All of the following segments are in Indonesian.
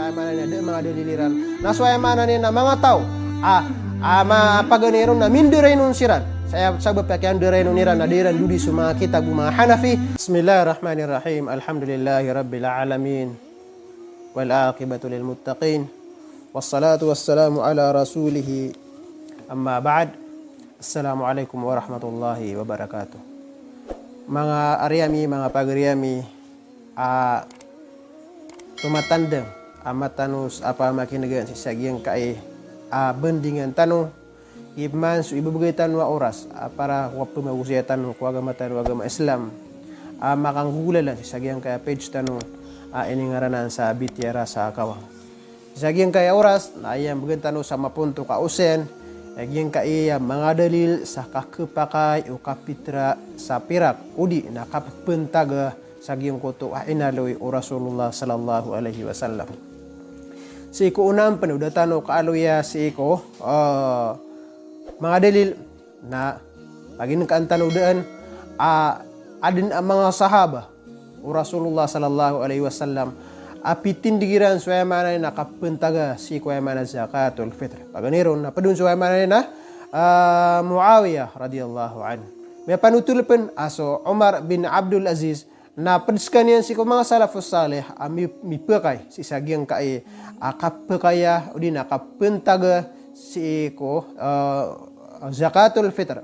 mana ni ada mga daliliran na so mana ni na mga tao paganero na mindirenun siran saya sabab pakian direnun niran adiran dudi suma kitab mga Hanafi. Bismillahirrahmanirrahim. Alhamdulillahirabbil alamin wal aqibatu lil muttaqin wassalatu wassalamu ala rasulih amma ba'd. Assalamualaikum warahmatullahi wabarakatuh. Mga aryami, mga pagriami, tumatandang amatanus apa makinagan si sagyang kai bendingan tanu ibman su ibubagay tanu oras para waktu magusya tanu ko agama Islam makanggulalan si sagyang kai page tanu ini ngaranan sa bitiara sa kawang si sagyang kai oras na ayam bagay tanu sa mapunto ka usen agyang kai mga dalil sa kakapakay o kapitra sa pirak udi na kapagpentaga sagyang koto inaloy o Rasulullah sallallahu alaihi wasallam. Si ko unang panudatan o kaaluya si ko mga dalil na pagin kaantanudaan adin ang mga sahaba o Rasulullah sallallahu alaihi wasallam apitindigiran suaya mana na kapentaga si kuya mana zakatul fitr. Paganiron na padun suaya mana na Muawiyah radhiyallahu an. May panutulpan aso Umar bin Abdul Aziz na padiskan yan si ko mga salafus salih mipakay si sagyang kai kapakaya o di na kapentaga si ko zakatul fitr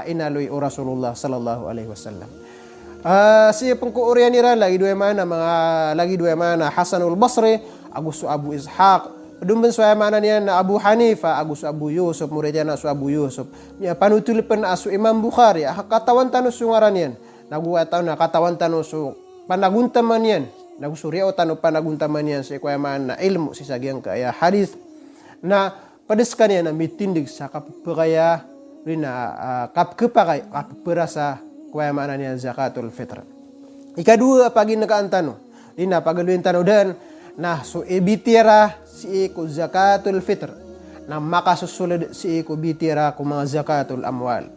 inaloy o Rasulullah sallallahu alaihi wasallam. Si pengkuurian nira lagi dua mana Hasanul Basri agus Abu Ishaq dumben suaya mana niya na Abu Hanifa agus Abu Yusuf muridnya na su Abu Yusuf ya panutulpan asu Imam Bukhari katawan tanus sungaran yan naguataw na katawan tanus su panaguntaman yan nagusuriya o tanu panaguntaman yan si kuya mana ilmu si sagyang kaya hadis na padiskan yan na mitindig sa kapakaya rin na kapperasa kuya mana niya zakatul fitr. Ikadua pagi nakaan tano ina pagaluin tano dan nah so ibitira si ko zakatul fitr na makasusulod si ko bitira ko mga zakatul amwal.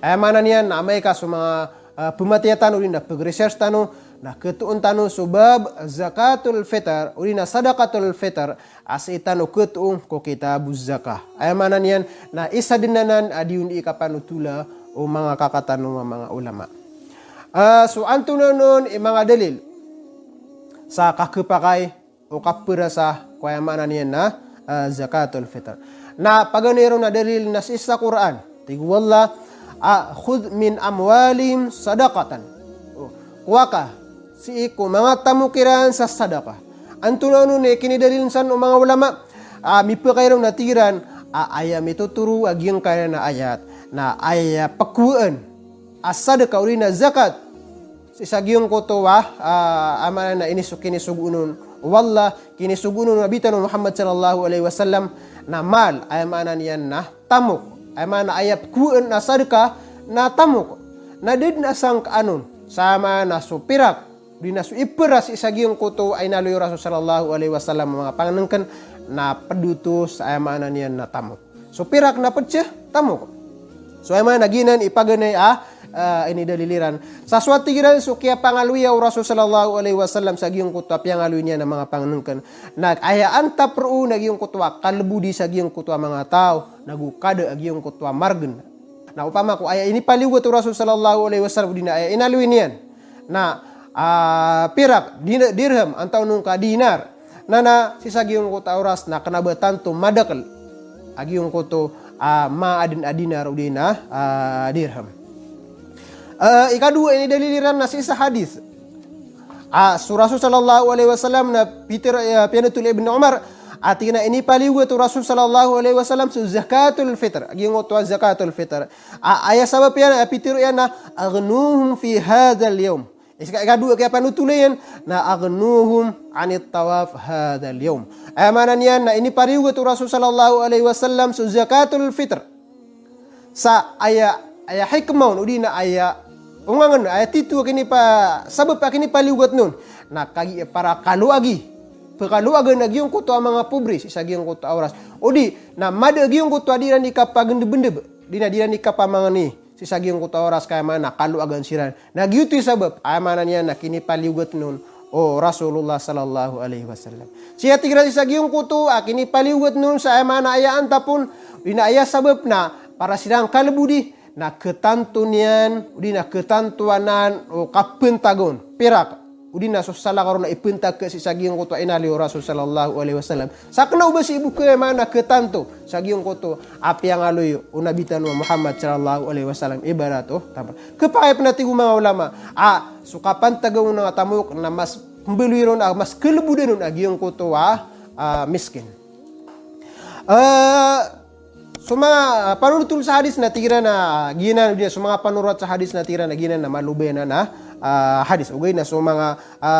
Ay mana niyan na may kaso mga pumatiya tano rin na pag-research tano na ketuon tano subab zakatul fitr uri na sadaqatul fitr as itano ketuon ko kitabuz zakah. Ay mana niyan na isa dinanan adiun ikapanutula o mga kakatanong mga ulama. So antunon mga dalil sa kakapakay o kapirasa kaya mana niyan na zakatul fitr. Na paganero na dalil na sa Quran. Tigwalla khudh min amwalim sadaqatan. Waka si ko mga tamukiran sa sadaqah. Antunon kini dalil san o mga ulama mipakayrong natiran ayam itu turu agyang kaya na ayat na ay pakuan asad kauri na zakat si sagyong koto amana na kinisugunun walla kinisugunun nabitan Muhammad sallallahu alaihi wasallam na mal ay mana niyan na tamok ay mana ayap kuan na sadaka na tamok na did na sang kaanon sama na supirak di na suiperas si sagyong koto ay naloy Rasul sallallahu alaihi wasallam mga panganengken na padutos ay mana niyan na tamok supirak na pecah tamok. So ay mga naginan ipaganay ini daliliran. Sa suwati giran so kaya pangaluya o Rasul sallallahu alaihi wasallam sa giyong kutwa piangaluy niya ng mga panganengken. Nagayaan ta peru nagyong kutwa kalbudi sa giyong kutwa mga tao nagukada agiyong kutwa margen. Na upama ko ay ini paliwat o Rasul sallallahu alaihi wasallam dina ay inaluy niyan na pirak dirham antaw nung ka dinar na si sa giyong kutwa oras na kanabatan to madakal agiyong kuto ma dinar udina dirham. Ikadua ini daliliran na sa hadis. Rasul sallallahu alaihi wasallam na Peter pianatul Ibn Umar atina ini paliwat Rasul sallallahu alaihi wasallam su zakatul fitr. Aging utwa zakatul fitr. Aya sabab yan Peter yan na aghnuhum fi hadzal yawm. Ikadua kaya panutulayan na aghnuhum anit tawaf hadzal yawm. Amanan yan na ini pariwat Rasul sallallahu alaihi wasallam su zakatul fitr. Sa aya hikmaw udi na aya ungangan aya titu kini pa sabab pa kini paliwat nun na kagi para kaluagi pekaluagan nagyong kuto mga pubris sa gyong kuto oras udi na mada gyong kuto diran di kapagende dina diran di kapamangani si sagyong kuto oras kaya mana kaluagan siran nagyuti sabab amanan yan na kini paliwat nun o Rasulullah sallallahu alaihi wasallam. Siya tigra si sagyong kuto akini paliwat nun sa mana ayaan tapun dina aya sabab na para sidang kalbudi na ketantunian udina ketantuanan o kapentagon pirak udina so sala karon na ipentak ke si sagyong kuto inali Rasul sallallahu alaihi wasallam. Sakna ubasi ibu ke mana ketanto sagyong kuto api yang aloy unabitan wa Muhammad sallallahu alaihi wasallam ibarat tamar. Kepakai penatigu mga ulama sukapan tagaw na tamuk na mas pembeluiron mas kelebudan agyong kuto miskin. Mga panurutul sa hadis na tira na gina dia mga panurat sa hadis na tira na gina na malubena na hadis ugay na mga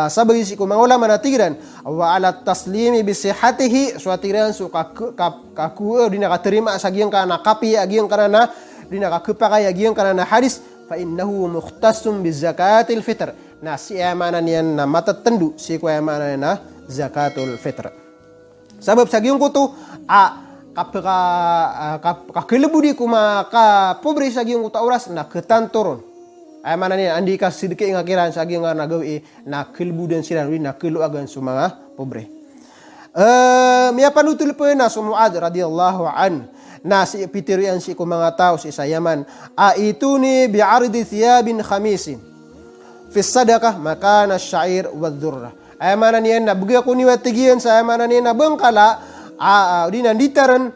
sabay si ko mga ulama na tiran wa ala taslimi bi sihhatihi so tiran so kaku di nakaterima sa giyang kana kapi agiyang kana na di nakakupakay agiyang kana na hadis fa innahu mukhtasum bi zakatil fitr na si amanan yan na matatendu si ko amanan na zakatul fitr sabab sa giyang kuto kakelebudi kuma ka pobre sa giyong kuta oras na ketantoron ay mana ni andi ka sidike ngakiran sa giyong nga nagawi na kelbudan sila na keluagan sa mga pobre. Miya panutul po na sa Muad radiyallahu an na si pitirian si mga tao si Yaman aituni bi'ardi thiyabin khamisin fi sadaqah makana ash-sha'ir wadh-dhurra ay mana ni na bugya ko ni watigian sa mana ni na bangkala di nanditaran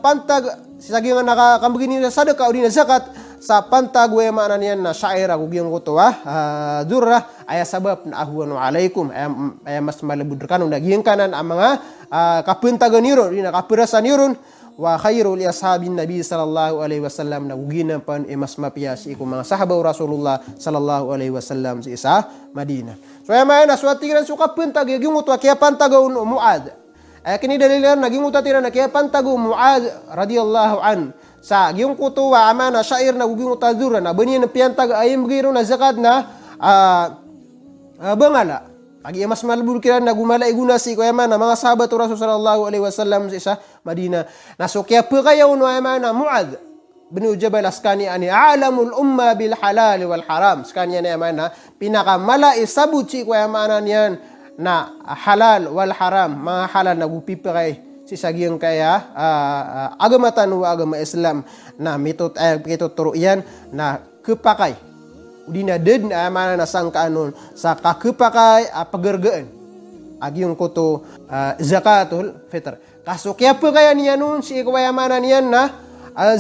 pantag sagingan nakakambagin na sadaka o di na zakat sa pantag we mana niyan na syair ako giyong kuto durra ay sabab na ahuan alaikum ay mas malabud kanon naging kanan ang mga kapuntagan niron di nakapirasan niron wa khairul ashabin nabi sallallahu alaihi wasallam na ugina pan mas mapiyas iku mga sahabaw Rasulullah sallallahu alaihi wasallam sa isa Madina. So ay may naswatiran suka puntag yung kuto kaya pantagaw Muad. Kini dalilan naging utatira na kaya pantago Muad radiyallahu an sa giyong kuto wa amana syair na giyong utadura na bani na piantag ayim giro na zakat na bangala agi mas malbul kiran na gumala iguna si ko amana mga sahabat Rasul sallallahu alaihi wasallam sa Madina na so kaya pa kayo no amana Muad bin Jabal askani ani alamul umma bil halal wal haram skanya na amana pinakamala isabut si ko amana niyan na halal wal haram mga halal na gupipiray si sagyang kaya agama tanu agama Islam na mitot turo yan na kepakay udina ded na mana na sangkaanon sa kakepakay pagergaan agyong kuto zakatul fitr kaso kaya pa kaya niya nun si kaya mana niyan na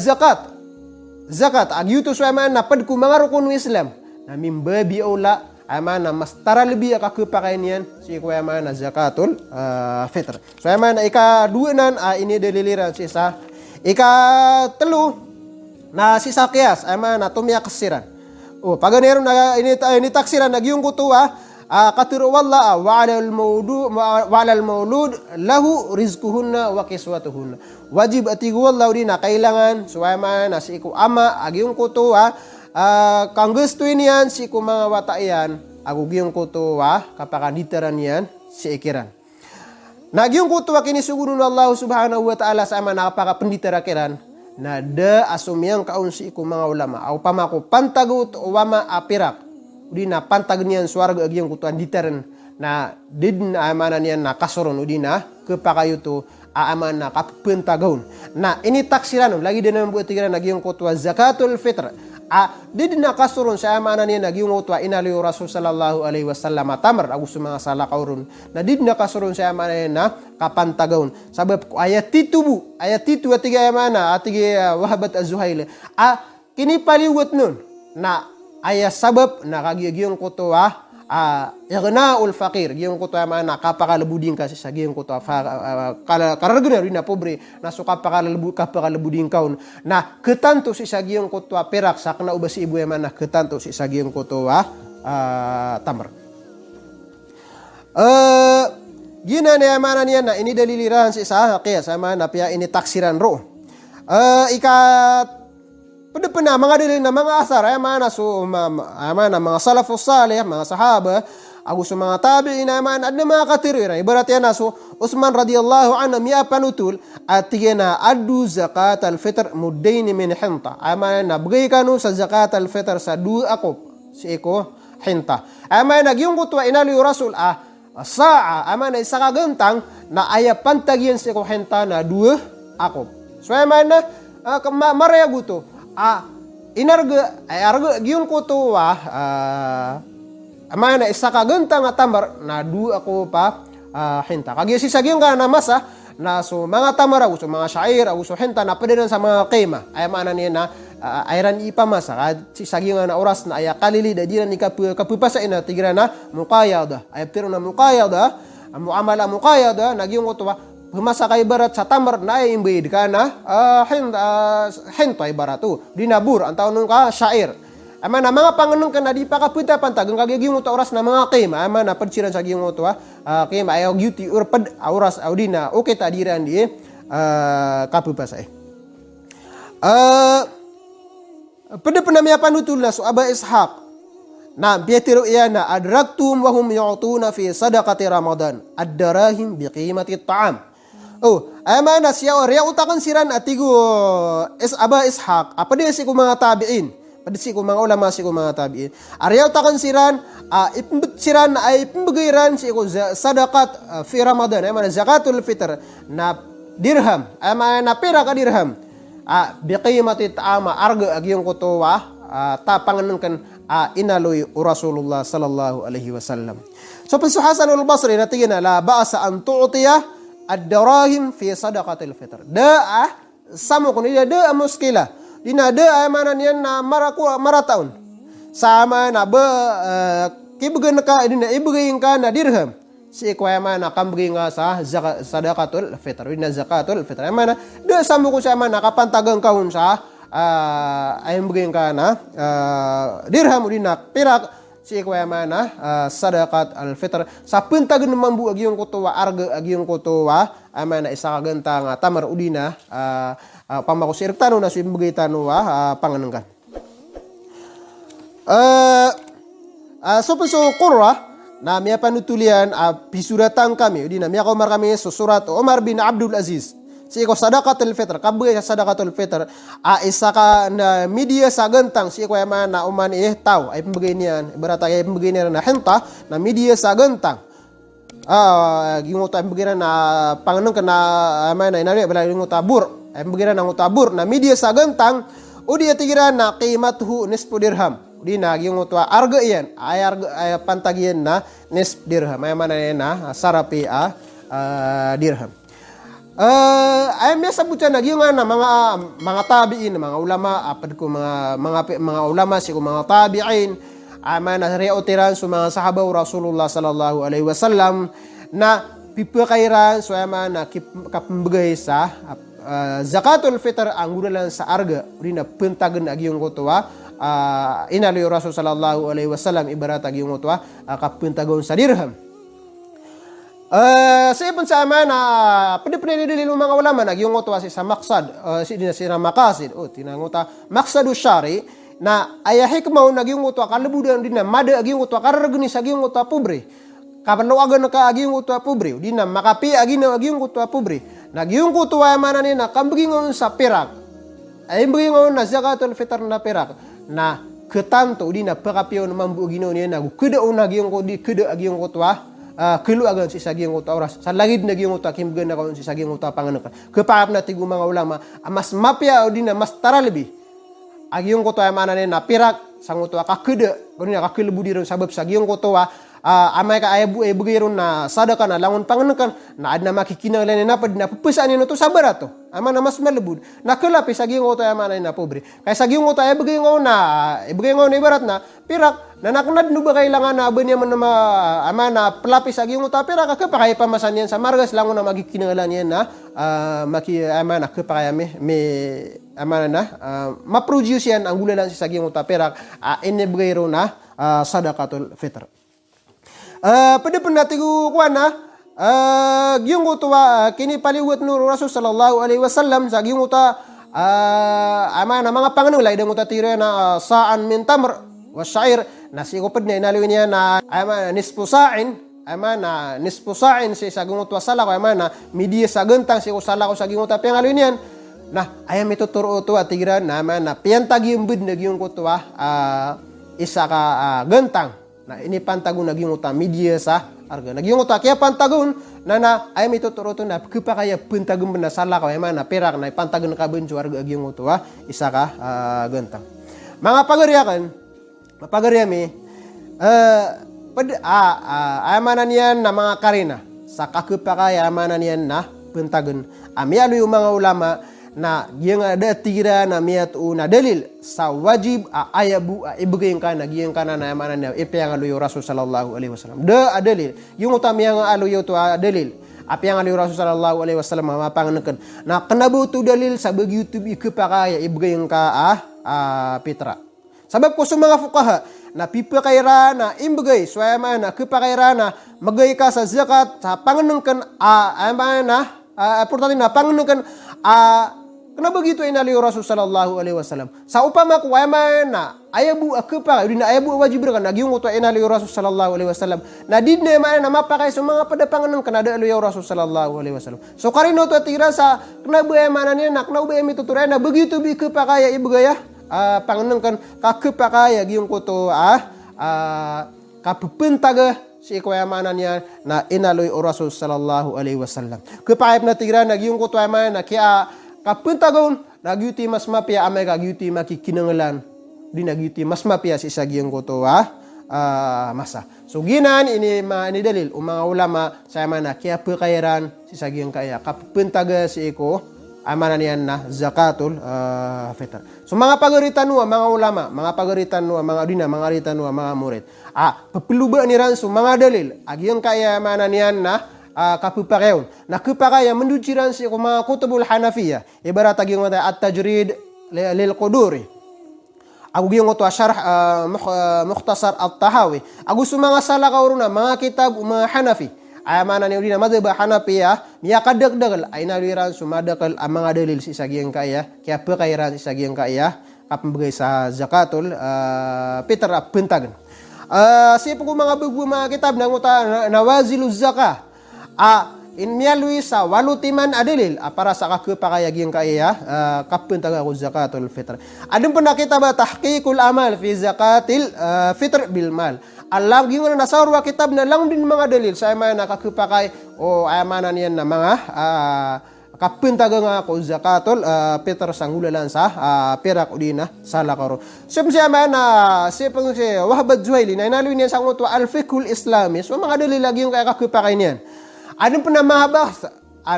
zakat agyuto sa mana padku mga rukun Islam na mimbabi ola amana mas tara lebih kakepakayan yan si kuya mana zakatul fitr. So amana ika-2 ini daliliran sisa. Ika-3 na sisa kias amana tumya kasiran. Paganero na ini taksiran nagyung kuto katuru walla wa 'alal maulud lahu rizquhunna wa kiswatuhunna. Wajib atigu wallahu dina kailangan so amana si iku ama agyung kuto kang gusto niyan si mga watayan agugiyong kuto kapakanditaran yan si ikiran. Nagyong kuto kini sugunun Allah subhanahu wa ta'ala sa ama nakapakapanditara kiran na da asumyang kaun si mga ulama au pamako pantagot o wama apirak udi na pantag niyan suarga agiyong kuto anditaran na did na amanan niyan na kasoron udi na kepakayuto aaman na kapentagaon na ini taksiran lagi din ang buat tigiran nagyong kuto zakatul fitr did na kasurun sa amana niya nagyong utwa inali Rasul sallallahu alaihi wasallam tamar agus mga salakaurun na did na kasurun sa amana niya na kapantagaon sabab ko ayat titubu ayat titu atiga amana atiga wahabat az-zuhail kini paliwat nun na ayat sabab na kagyagiyong kuto ignaul faqir giyong kuto amana kapakalabudin kasi sa giyong kuto karagna rin na pobre na so kapakalabudin kaon na ketanto si sa giyong kuto perak sakna ubasi ibu amana ketanto si sa giyong kuto tamar gina na amana niya na ini daliliran si sa kaya sa amana pia ini taksiran ro Pada pernah mga dalil na mga asar mana mga salafus salih mga sahaba ako sa mga tabi'in naman at mga katirira ibarat yan so Utsman radhiyallahu anhu miya panutul at tigena adu zakat al-fitr muddain min hinta amana na bagay kanu sa zakat al-fitr sa 2 akop si iko hinta. Amana giyong ko to inali rasul saa amana isa ka gentang na aya pantagian si ko hinta na dua akop. So amana maraya guto inarga arga giyong ko to amana isa ka gentang atamar na dua ako pa hinta. Kagi si sagiyong ka na masa na so mga tamara uso mga syair uso hinta na pwede sa mga kema ay mana niya na ayran ipamasa si sagiyong na oras na ay kalili da diran ni kapupasa ina tigira na muqayada ay pero na muqayada muamala muqayada nagyong utwa pumasa kay barat sa tamar na ay imbid ka na hinta ibaratu dinabur ang taon ka syair amana mga panganong ka na di pa kaputa pantag ang kagiging uto oras na mga kema amana padsiran sa giyong uto kema ayaw gyuti urpad oras audina okay ta diran di kapupasa pada penamanya panutulna so aba ishaq na biatiru iyana adraktum wa hum yu'tuna fi sadaqati ramadan ad-darahim biqimati at-ta'am amana siya riya utakan siran atigo aba ishaq apa dia si mga tabiin pada si mga ulama si mga tabiin ariya utakan siran siran ay pembagiran si sadaqat fi ramadan amana zakatul fitr na dirham amana pira ka dirham biqimati ta'ama arga agyong kutuwa tapangan kan inaloy Rasulullah sallallahu alaihi wasallam. So pensu Hasan al-Basri natigina la ba'sa an tu'tiya ad-darahim fi sadaqatil fitr. Sama kun ida muskila. Dina mana niyan na marataon. Sama na kibugan ka dina ibugin ka na dirham. Si kuya na kambagi nga sa sadaqatul fitr. Dina zakatul fitr. Mana sama ko siya mana kapantagang kahun sa ayang bugin ka na dirham dina pirak si kuya na sadaqat al fitr. Sa puntagan naman bu agyong kutuwa arga agyong kutuwa amana isa kaganta nga tamar udina pamakusir tano na simbagay tano panganangkan. So qurra na miya panutulian pisuratan kami di na miya komar kami susurat Umar bin Abdul Aziz si ko sadaqatul fitr kabay sa sadaqatul fitr isa ka na media sa gantang si ko yaman na uman taw ay pambagay niyan ibarat ay pambagay niyan na hinta na media sa gantang ginguta pambagay na panganong ka na amay na inari bala ginguta bur ay pambagay na ngutabur na media sa gantang udi atigira na qimatuhu nisfu dirham di na yung utwa arga yan ay pantagian na nisf dirham ay mana na sarapi dirham ay may sabutyan na yung na mga tabiin mga ulama apad ko mga ulama si ko mga tabiin ay mana reotiran so mga sahabaw Rasulullah sallallahu alaihi wasallam na pipakairan so ay mana kapambagay sa zakatul fitr ang gudalan sa arga di na puntagan agyong kutuwa inali Rasul sallallahu alaihi wasallam ibarat yung utwa kapuntagon sa dirham. Sa ibang sama na pwede mga ulama na yung utwa sa maksad sina makasid tinanguta maksadu syari na aya hikmah na yung utwa kalabudan din na mada yung utwa karagni sa yung utwa pobre kapanawagan ka yung utwa pobre din na makapi agina yung utwa pobre nagyung utwa mana ni na kambigingon sa pirak ay bingon na zakatul fitr na pirak na ketanto di na perapion mambu gino ni na kuda una gyong ko di kuda gyong ko twa kelu agan si sagyong ko oras sa langid na gyong ko kim gana ko si sagyong ko panganak kepaap na tigu mga ulama mas mapya o di na mas taralbi agyong ko twa mana ni na pirak sang ko twa ka kuda kuno ka kelebu diro sabab sagyong ko twa amay ka ayabu ay bugayron na sadaka na langon panganakan na adna makikinanglan na pad na pupusan nino to sabar to ama na mas malubud na kalapi sa gingo to ama na pobre kay sa gingo to ay bugayron na ibarat na pirak na naknad no ba kailangan na aba niya man ama na plapi sa gingo to pirak ka pa kay pamasan yan sa margas langon na magikinanglan yan na ama na ka pa kay me ama na ma-produce yan ang gulalan sa gingo to pirak inibugayron na sadaqatul fitr. Pada penatigu kuana gyung utwa kini paliwat nur Rasul sallallahu alaihi wasallam sa gyung uta amana mga panganong lay dang uta tire na sa'an min tamr wa syair na si ko pad na inalawin niya na amana nisfu sa'in si sa gyung utwa sala ko amana media sa gentang si ko sala ko sa gyung uta pengalawin niyan na ayam itu turu utwa tigran na amana piantagi umbid na gyung utwa isa ka gentang Nah ini pantagun naging uta media sa arga. Naging uta kaya pantagun na ay may tuturuto na kaya pantagun na sala ka mana perak na pantagun ka benjo arga aging uta isa ka gentang. Mga pagariakan, mapagariami amanan yan na mga karina sa kakupakaya amanan yan na pantagun. Amialo yung mga ulama na giyang ada tira na miyat una dalil sa wajib ayabu ibigay ka na giyang kana na mana na ipayang aluyo Rasul sallallahu alaihi wasallam da adalil yung utam yang aluyo to dalil apa yang aluyo Rasul sallallahu alaihi wasallam mapanganekan na kanabutu dalil sa bagi YouTube ikapakaya ibigay ka pitra sabab ko sa mga fuqaha na pipakaira na imbagay swayama na kapakaira na magay ka sa zakat sa panganekan amana importante na panganekan kenapa begitu inali Rasul sallallahu alaihi wasallam? Sa upama ko na ayabu akapa, dina ayabu wajib kan nagiung uto inali Rasul sallallahu alaihi wasallam. Na didne man na mapakai sa mga padapanganan kanada ali Rasul sallallahu alaihi wasallam. So karino to tira sa kenapa mananya nak kenapa emi tuturay na begitu bi kapakaya ibu gaya panganan kan kakapakaya giung ko to kapupentaga si kuyamananya na inali Rasul sallallahu alaihi wasallam. Kapayap na tira nagiung ko to na kaya kapuntagon nagyuti mas mapia amay kagyuti makikinangalan di nagyuti mas mapia si sagiyang koto masa. So ginan ini dalil mga ulama sa mana kaya pekairan si sagiyang kaya kapuntaga si iko amanan yan na zakatul fitr. So mga pagaritan nuwa mga ulama, mga pagaritan nuwa mga dina, mga aritan nuwa mga murid. Pepeluba ni ransu mga dalil agiyang kaya amanan yan na kapupakayon. Na kupakaya menduciran si mga kutubul Hanafiyah. Ibarat aging mga at-tajrid lil quduri. Aku giyong ito syarh mukhtasar at-tahawi. Aku sumanga sala kauruna mga kitab mga Hanafi. Ay mana ni udina madhab Hanafiyah miya kadagdagal ay naliran sumadakal ang mga dalil si sagiyang kaya pakairan si sagiyang kaya kapambagay sa zakatul fitr pentagan. Siapa ko mga bugu mga kitab nang uta nawaziluz zakah. In mialui sa walutiman adilil para sa kakapakayaging kaya kapun taga ko zakatul fitr. Adun pun nakita ba tahqiqul amal fi zakatil fitr bil mal. Alam gingon na sarwa kitab na lang din mga dalil sa mga nakakapakay o ayamanan yan na mga kapun taga nga ko zakatul fitr sanggulalan sa perak udina sa lakaro. Siya man na sipang si Wahbad Zuhaili na inaluin niya sa nguto al-fiqhul islami. So mga dalil lagi yung kaya kakapakay niyan. Adun pun na mahabas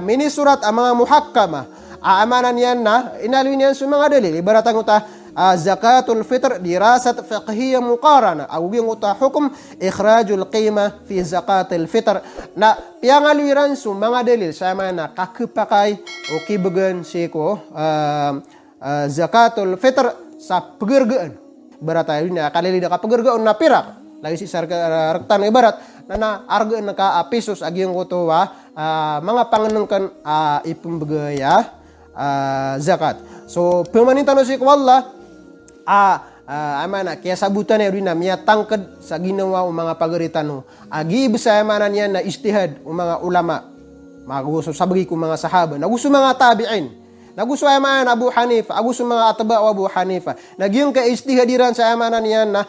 mini surat ang mga muhakkama amanan yan na inalwin yan sa mga dalil ibarat ang uta zakatul fitr dirasat fiqhiyya muqarana awing uta hukum ikhrajul qima fi zakatul fitr na piangalwiran sa mga dalil sa mga na kakapakay o kibagan siko zakatul fitr sa pegergaan ibarat tayo na kalili na kapegergaan na pirak lagi si rektan ibarat na arga na ka pesos agiyong ko mga panganungkan ipumbagaya zakat. So pemanintan si kwalla amana kaya sabutan ya na miya tangkad sa ginawa o mga pagaritan agi bisa amanan yan na istihad o mga ulama magusto sabagi ko mga sahaba nagusto mga tabi'in nagusto amanan Abu Hanifa nagusto mga atba Abu Hanifa nagyong ka istihadiran sa amanan yan na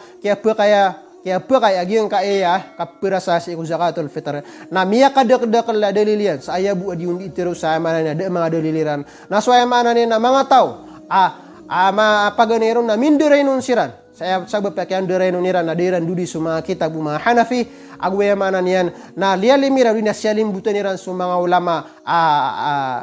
kaya pakay agiyang kaya kapirasasi ko zakatul fitr na miya kadakdakal la dalilian sa ayabu adiyong itiro sa amanan na mga daliliran na so amanan na mga tao mapaganero na mindiray nun siran saya sabab pakyan diray nun niran na diran dudi sa mga kitab mga Hanafi agwayamanan yan na lialimira di na siyalim buta niran sa mga ulama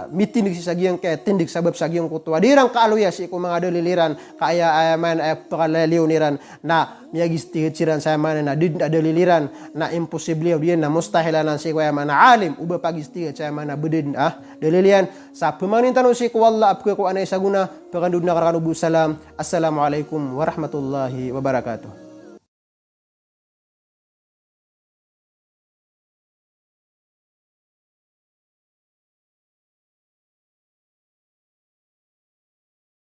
mitinig si sagiyang kaya tindig sabab sagiyang kutwa dirang kaaluya si ko mga daliliran kaya ayaman pakalaliw niran na miyagistihit siran sa ayaman na did daliliran na imposible diyan na mustahilanan si ko ayaman na alim uba pagistihit sa ayaman na bedid dalilian sa pemanintan si ko wala apko ko anay saguna pagandud na karanubu salam assalamualaikum warahmatullahi wabarakatuh.